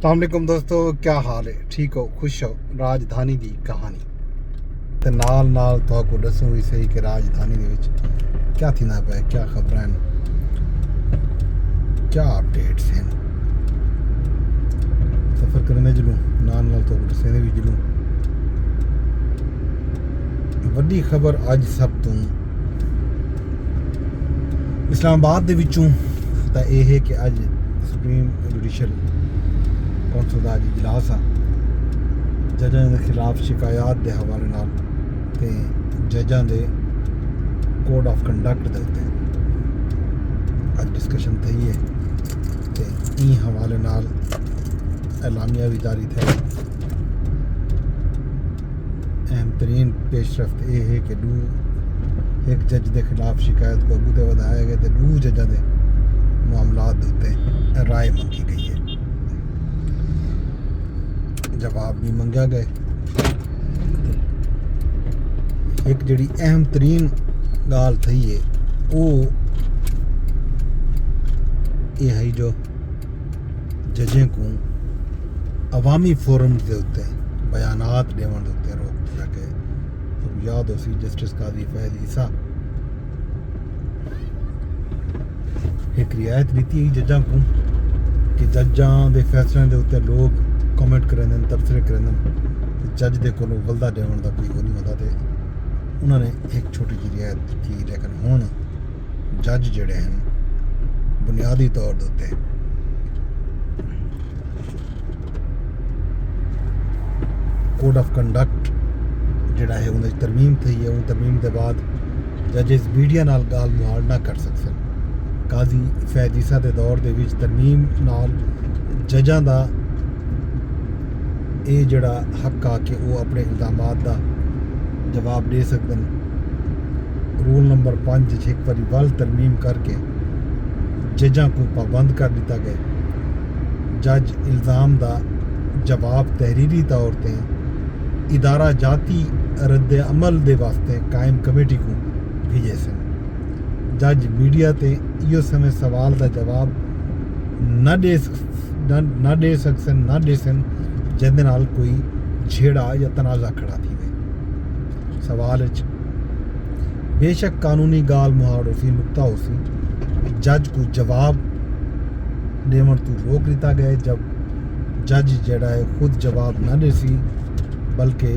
अस्सलाम वालेकुम दोस्तों, क्या हाल है? ठीक हो, खुश हो? राजधानी दी कहानी ते नाल तुहानू दसूं भी सही कि राजधानी दे विच क्या थींदा पिया, क्या खबरां हैं, क्या अपडेट्स हैं। सफ़र करने चलूँ नाल तुहानू दस्सने भी चलूँ। वड्डी खबर अज सब तो इस्लामाबाद दे विचों तां एह है कि अज सुप्रीम जुडिशल कौंसल का अज इजलास आ जजां के खिलाफ शिकायत के हवाले नाल ते जजां के कोड ऑफ कंडक्ट के उत्ते अज डिस्कशन थी है ते ई हवाले नाल एलामिया भी जारी थे। अहम तरीन पेशरफ्त यह है कि एक जज के खिलाफ शिकायत को अगू तो वधाया गया तो दू जजां के मामलात के उत्ते राय मंगी गई है, जवाब भी मंगा गए। एक जी अहम तरीन गाल थी है वो ये है जो जजें को अवामी फोरम के उत्ते बयानात देवन के उत्ते रोक दिया गया। तो याद हो सी जस्टिस काजी फैज ईसा एक रियायत दी जजां को कि जजां के फैसलों के उत्ते लोग कमेंट करें, तबसरे करें, जज के को बलदा देवन का कोई वो नहीं होता। तो उन्होंने एक छोटी जी रियायत दी, लेकिन हुण जज जड़े हैं बुनियादी तौर के उत्ते कोड ऑफ कंडक्ट जड़ा है उन्हें तरमीम थी है। उन तरमीम के बाद जजेस मीडिया नाल गाल मुहाल ना कर सकते। काजी फैजीसा के दौर के तरमीम नाल जजां का ये जड़ा हक आ कि वो अपने इल्जामात का जवाब दे सकते हैं। रूल नंबर 5 एक बार वल तरमीम करके जजां को पाबंद कर दिता गया। जज इल्ज़ाम का जवाब तहरीरी तौर पर इदारा जाती रद्द अमल के वास्ते कायम कमेटी को भेजे सन। जज मीडिया ते इो समय सवाल का जवाब न दे सकन जिंदे नाल कोई छेड़ा या तनाज़ा खड़ा थी वे। सवाल बेशक कानूनी गाल मुहाड़ हो सी, नुकता हो सी, जज को जवाब देवन तो रोक दिता गया। जब जज जड़ा है खुद जवाब न दे सी, बल्कि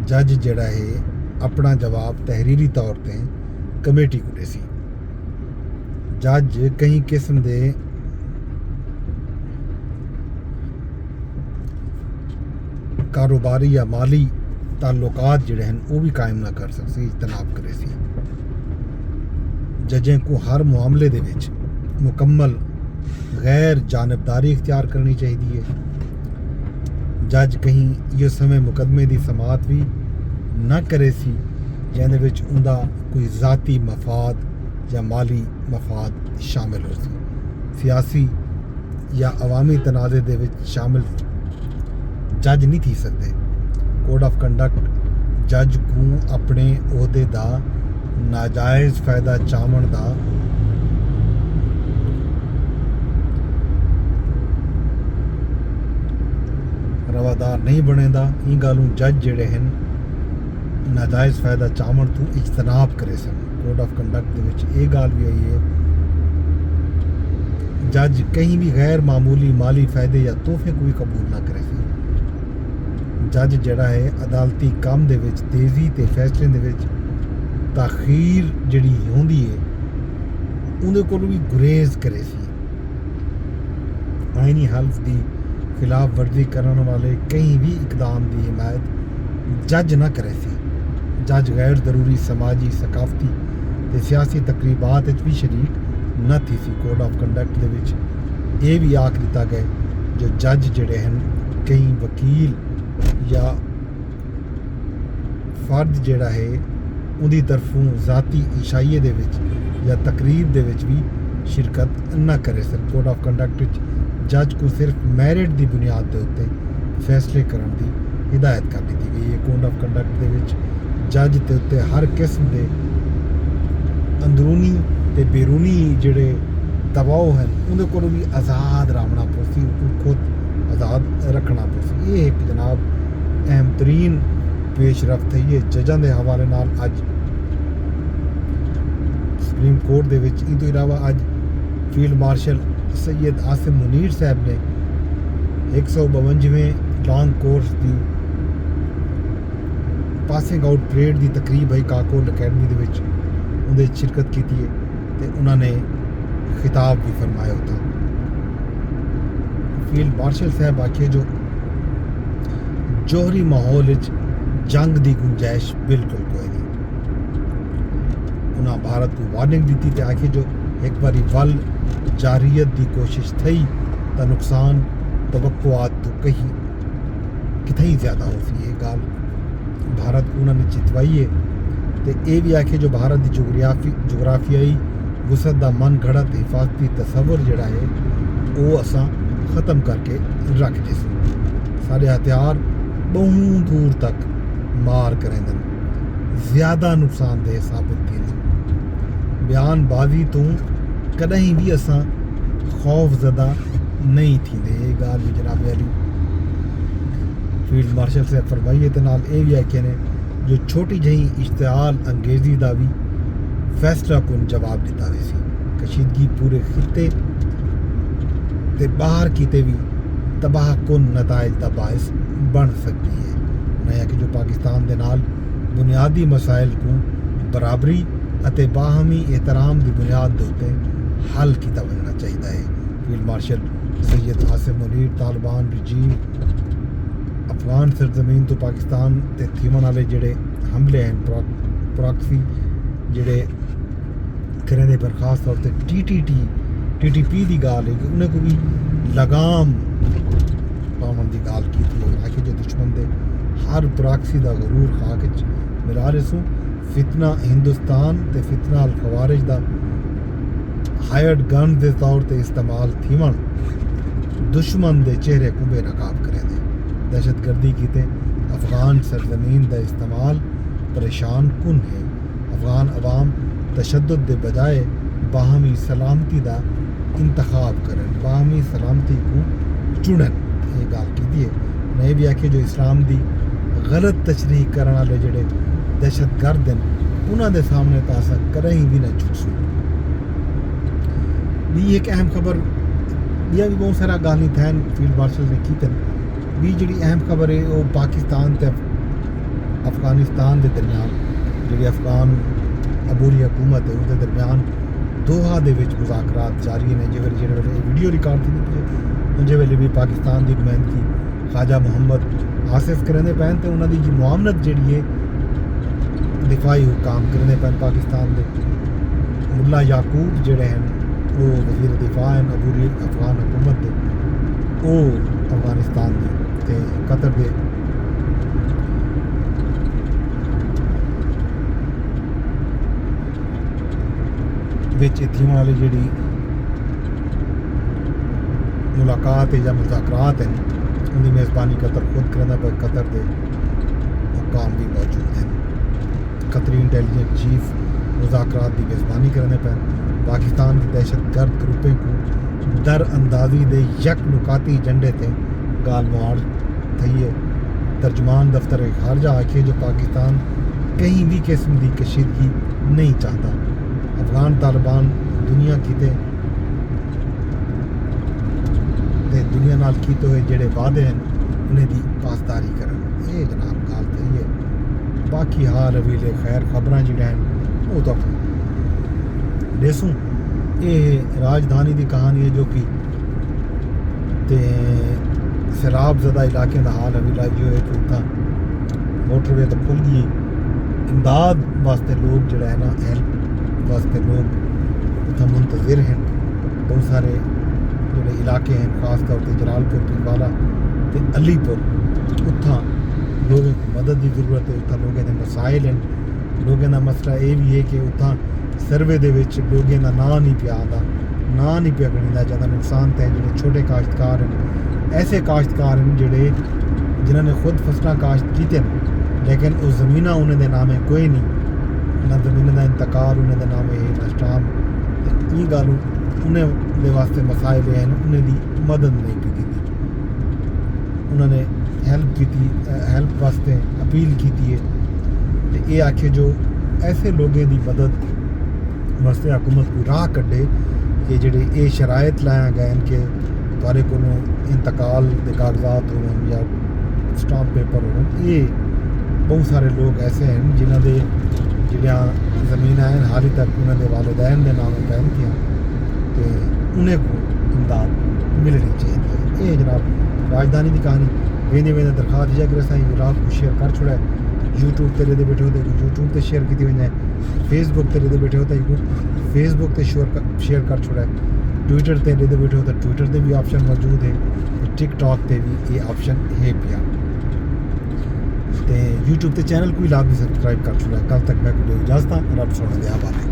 जज जड़ा है अपना जवाब तहरीरी तौर पर कमेटी को दे सी। जज कई किस्म के कारोबारी या माली ताल्लुकात जड़े हैं वो भी कायम ना कर सकते, इजतनाब करे सी। जजें को हर मामले दे विच मुकम्मल गैर जानबदारी इख्तियार करनी चाहिए है। जज कहीं ये समय मुकदमे की समात भी ना करे सी जिहदे विच उनका कोई ज़ाती मफाद या माली मफाद शामिल हो सी। सियासी या अवामी तनाज़े दे विच शामिल जज नहीं थी सकते। कोड ऑफ कंडक्ट जज को अपने ओहदे का नाजायज़ फ़ायदा चावन का रवादार नहीं बनेगा। ई गालों जज जड़े हैं नाजायज़ फ़ायदा चावन तो इजतनाब करे सन। कोड ऑफ कंडक्ट के विच ये गाल भी आई है जज कहीं भी गैर मामूली माली फ़ायदे या तोहफे को भी कबूल ना करे सन। जज जड़ा है अदालती काम दे विच तेज़ी ते फैसले दे विच ताखीर जड़ी होंदी है उहदे कोल भी गुरेज करे सी। आईनी हल्फ की खिलाफ वर्जी करने वाले कहीं भी इकदाम की हिमायत जज ना करे सी। जज गैर ज़रूरी समाजी सकाफती ते सियासी तकरीबात भी शरीक न थी सी। कोड ऑफ कंडक्ट दे विच ये भी आख दिता गया जो जज जड़े हैं कई वकील या फर्द जड़ा है उनकी तरफों ज़ाती इशाइये दे विच या तकरीब दे विच भी शिरकत न करे सन। कोड ऑफ कंडक्ट जज को सिर्फ मैरिट की बुनियाद के उत्ते फैसले करने की हिदायत कर दी गई है। कोड ऑफ कंडक्ट के विच जज के उत्ते हर किस्म के अंदरूनी ते बैरूनी जड़े दबाव हैं उन्हें को भी आज़ाद रहना पोसी खुद आज़ाद रखना पोसी। ये एक जनाब अहम तरीन पेशरफ्त है ये जजां दे हवाले नाल। अज सुप्रीम कोर्ट दे विच इस तो इलावा अज फील्ड मार्शल सैयद आसिम मुनीर साहब ने 152वें लॉन्ग कोर्स की पासिंग आउट परेड की तकरीब है काकोल अकैडमी दे विच उहदे शिरकत की है तो उन्होंने खिताब भी फरमाया होता। फील्ड मार्शल साहब आखिए जो जोहरी माहौल जंग की गुंजाइश बिल्कुल कोई नहीं। उन्हें भारत को वार्निंग दी तो आखिए जो एक बारी वल जारियत की कोशिश थी तो नुकसान तवक्कुआत तो कहीं कितना ही ज़्यादा होती है। गाल भारत को उन्होंने चितवाई है तो ये भी आखे जो भारत की जोग्राफियाई वसत का मन घड़त हिफाजती तस्वुर जड़ा है वो असा ख़त्म करके रख दे। सारे हथियार बहुत दूर तक मार करें ज़्यादा नुकसानदेह साबित थी। बयानबाजी तो कहीं भी असा खौफजदा नहीं थी। ये गाल भी जनाब अली फील्ड मार्शल से फरमाइए तो नाल ये भी आखे ने जो छोटी जही इश्तिहाल अंगेजी का भी फैसला कुन जवाब दिता दी सी। कशीदगी पूरे खिते ते बाहर किते भी तबाह कुन नताइज का बायस बन सकती है। उन्हें कि जो पाकिस्तान के नाल बुनियादी मसाइल को बराबरी अते बाहमी एहतराम की बुनियाद के उत्ते हल किया जाना चाहिए है। फील्ड मार्शल सैयद आसिम मुनीर तालिबान रजीम अफगान सरजमीन तो पाकिस्तान ते थीवन वाले जेडे हमले हैं प्रॉक्सी जेडे करें दे पर खास तौर पर TTP की गाल है कि उन्हें को भी लगाम पावन की गाल की थी। आखिर जो दुश्मन दे हर प्रॉक्सी का गरूर खा के मिला रहे सू फितना हिंदुस्तान ते फितना अल खवारिज का हायर्ड गन के तौर पर इस्तेमाल थीवन दुश्मन के चेहरे को बेनकाब करें दे। दहशतगर्दी की अफगान सरजमीन का इस्तेमाल परेशान कुन है। अफगान अवाम तशद्दुद के बजाय बाहमी सलामती का इंतखाब करें बाहमी सलामती को चुनन। ये गाल की है। नहीं भी आखिए जो इस्लाम की गलत तशरीह करने वाले जोड़े दहशतगर्द हैं उन्होंने सामने तो असा कहीं भी ना झुकसू। भी एक अहम खबर भी बहुत सारा गाली थैन फील्ड मार्शल ने की भी जी अहम खबर है वो पाकिस्तान ते अफगानिस्तान के दरमियान जी अफगान अबूरी हुकूमत है उसके दरमियान दोहा दे विच मुज़ाकरात जारी ने। जिस वे वीडियो रिकॉर्ड थी उस वेले भी पाकिस्तान की नुमाइंदगी ख्वाजा मुहम्मद आसिफ करेंदे पैन तो उन्होंने जी मुआवनत जी है दिफाई काम करेंदे पैन। पाकिस्तान के मुल्ला याकूब जोड़े हैं वो वजीर दिफा हैं अबूरी अफगान हुकूमत के वो अफगानिस्तान के कतर के विच इत्थों वाली जी मुलाकात है या मुज़ाकरात हैं उनकी मेज़बानी कतर खुद करना पर कतर के हुकाम भी मौजूद हैं। कतरी इंटेलिजेंस चीफ मुज़ाकरात की मेज़बानी करने पर पाकिस्तान की दहशतगर्द ग्रुपें को दर अंदाजी दे यक नुकाती एजेंडे थे गाल मुआर थी है। तर्जमान दफ्तर खारजा आखिए जो पाकिस्तान कहीं भी किस्म की कशीदगी नहीं चाहता। अफगान तालिबान दुनिया कीते दुनिया नाल कीते हुए जेडे वादे हैं उन्हें दी पासदारी करन। ये जनाब गाल थी है। बाकी हाल अवीले खैर खबरां जी वो तो देसूँ ये राजधानी की कहानी है जो कि सैलाब ज़दा इलाके का हाल अभी लाई जो है कि उत्था मोटरवे तो खुल गई इमदाद वास्ते लोग जो है ना हेल्प वास्ते लोग उत्था मुंतज़िर हैं। बहुत सारे जो इलाके हैं खास तौर पर जलालपुर पिलवाला तो अलीपुर उत्था लोगों को मदद की जरूरत है। उत्था लोगों के मसाइल हैं। लोगों का मसला ये भी है कि उत्था सर्वे दे विच लोगों का ना नहीं पिया आता ना नहीं पिया गणिदा ज़्यादा नुकसान तो है। जो छोटे काश्तकार हैं ऐसे काश्तकार हैं जोड़े जिन्होंने खुद फसलें काश्त की लेकिन उस ज़मीन उन्होंने नामे कोई नहीं ना ज़मीन का इंतकाल उन्होंने नामे ना स्टाम। ये गल उन्हें दे वास्ते मसाइल हैं उन्हें दी मदद नहीं की उन्होंने हेल्प वास्ते अपील की है ते ये आखे जो ऐसे लोगों की मदद वास्ते हुकूमत कोई राह कड्डे कि जेडे ये शराइत लाया गए कि तुहारे को इंतकाल के कागजात हो या स्टाम्प पेपर हो ये बहुत सारे लोग ऐसे हैं जिन्हों के जड़ियाँ जमीन हैं हाल ही तक उन्होंने वालिदैन के नाम कैम किया तो उन्हें को इमदाद मिलनी चाहिए। ये जनाब राजधानी की कहानी वेंदे वेंदे दरखास्त दिया कि असें रात को शेयर कर छोड़ा यूट्यूब ते दे बैठे होते यूट्यूब ते शेयर की वजह फेसबुक ते दे बैठे होते फेसबुक ते शेयर कर छोड़ा ट्विटर ते दे बैठे होते ट्विटर ते भी ऑप्शन मौजूद है टिकटॉक ते भी ये ऑप्शन है पिया ते यूट्यूब ते चैनल को भी लाभ भी सब्सक्राइब कर छोड़ा। कल तक मैं वीडियो इजाजत रब सोने दे हवाले।